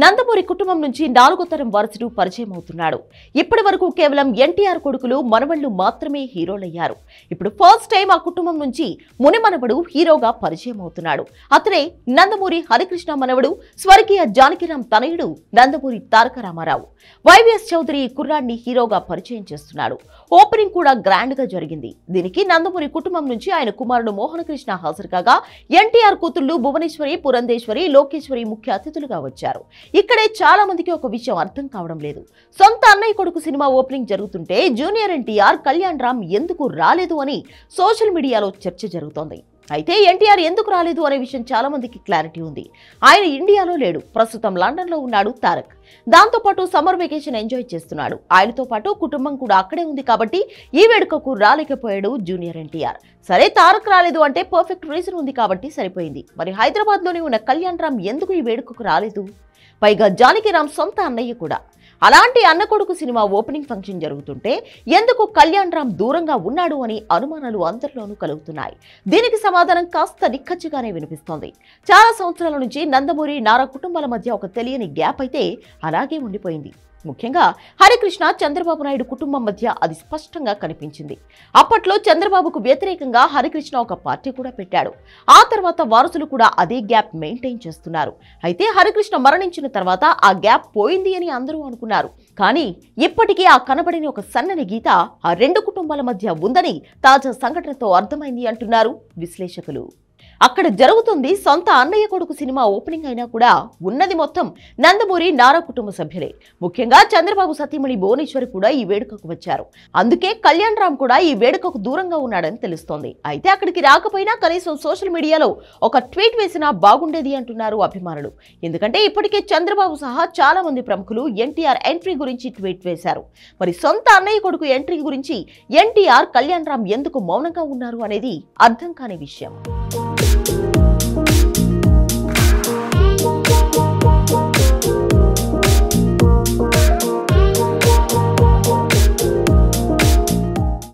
నందమూరి కుటుంబం నుంచి 4వ తరం వారసుడు పరిచయం అవుతున్నాడు. ఇప్పటి వరకు కేవలం ఎన్టీఆర్ కొడుకులు మనవళ్లు మాత్రమే హీరోలయ్యారు. ఇప్పుడు ఫస్ట్ టైం ఆ కుటుంబం నుంచి మునిమనవడు హీరోగా పరిచయం అవుతున్నాడు. అతనే నందమూరి హరికృష్ణ మనవడు, స్వర్గీయ జానకిరాం తనయుడు నందమూరి తారక రామారావు. వైవిఎస్ చౌదరి ఈ కుర్రాడిని హీరోగా పరిచయం చేస్తున్నాడు. ఓపెనింగ్ కూడా గ్రాండ్ గా జరిగింది. దీనికి నందమూరి కుటుంబం నుంచి ఆయన కుమారుడు మోహన కృష్ణ హాజరు కాగా, ఎన్టీఆర్ కూతుళ్లు భువనేశ్వరి, పురంధేశ్వరి, లోకేశ్వరి ముఖ్య అతిథులుగా వచ్చారు. ఇక్కడే చాలా మందికి ఒక విషయం అర్థం కావడం లేదు. సొంత అన్నయ్య కొడుకు సినిమా ఓపెనింగ్ జరుగుతుంటే జూనియర్ ఎన్టీఆర్, కళ్యాణ్ రామ్ ఎందుకు రాలేదు అని సోషల్ మీడియాలో చర్చ జరుగుతోంది. అయితే ఎన్టీఆర్ ఎందుకు రాలేదు అనే విషయం చాలా మందికి క్లారిటీ ఉంది. ఆయన ఇండియాలో లేడు, ప్రస్తుతం లండన్ లో ఉన్నాడు తారక్. దాంతో పాటు సమ్మర్ వెకేషన్ ఎంజాయ్ చేస్తున్నాడు. ఆయనతో పాటు కుటుంబం కూడా అక్కడే ఉంది కాబట్టి ఈ వేడుకకు రాలేకపోయాడు జూనియర్ ఎన్టీఆర్. సరే, తారక్ రాలేదు అంటే పర్ఫెక్ట్ రీజన్ ఉంది కాబట్టి సరిపోయింది. మరి హైదరాబాద్ లోనే ఉన్న కళ్యాణ్ రామ్ ఎందుకు ఈ వేడుకకు రాలేదు? పైగా జానకిరాం సొంత అన్నయ్య కూడా. అలాంటి అన్న కొడుకు సినిమా ఓపెనింగ్ ఫంక్షన్ జరుగుతుంటే ఎందుకు కళ్యాణ్ రామ్ దూరంగా ఉన్నాడు అని అనుమానాలు అందరిలోనూ కలుగుతున్నాయి. దీనికి సమాధానం కాస్త నిక్కచ్చిగానే వినిపిస్తోంది. చాలా సంవత్సరాల నుంచి నందమూరి, నారా కుటుంబాల మధ్య ఒక తెలియని గ్యాప్ అయితే అలాగే ఉండిపోయింది. ముఖ్యంగా హరికృష్ణ, చంద్రబాబు నాయుడు కుటుంబం మధ్య అది స్పష్టంగా కనిపించింది. అప్పట్లో చంద్రబాబుకు వ్యతిరేకంగా హరికృష్ణ ఒక పార్టీ కూడా పెట్టాడు. ఆ తర్వాత వారసులు కూడా అదే గ్యాప్ మెయింటైన్ చేస్తున్నారు. అయితే హరికృష్ణ మరణించిన తర్వాత ఆ గ్యాప్ పోయింది అని అందరూ అనుకున్నారు. కానీ ఇప్పటికీ ఆ కనబడిన ఒక సన్నని గీత ఆ రెండు కుటుంబాల మధ్య ఉందని తాజా సంఘటనతో అర్థమైంది అంటున్నారు విశ్లేషకులు. అక్కడ జరుగుతుంది సొంత అన్నయ్య కొడుకు సినిమా ఓపెనింగ్ అయినా కూడా ఉన్నది మొత్తం నందమూరి, నారా కుటుంబ సభ్యులే. ముఖ్యంగా చంద్రబాబు సతీమణి భువనేశ్వరి కూడా ఈ వేడుకకు వచ్చారు. అందుకే కళ్యాణ్ రామ్ కూడా ఈ వేడుకకు దూరంగా ఉన్నాడని తెలుస్తోంది. అయితే అక్కడికి రాకపోయినా కనీసం సోషల్ మీడియాలో ఒక ట్వీట్ వేసినా బాగుండేది అంటున్నారు అభిమానులు. ఎందుకంటే ఇప్పటికే చంద్రబాబు సహా చాలా మంది ప్రముఖులు ఎన్టీఆర్ ఎంట్రీ గురించి ట్వీట్ వేశారు. మరి సొంత అన్నయ్య కొడుకు ఎంట్రీ గురించి ఎన్టీఆర్, కళ్యాణ్ రామ్ ఎందుకు మౌనంగా ఉన్నారు అనేది అర్థం కాని విషయం.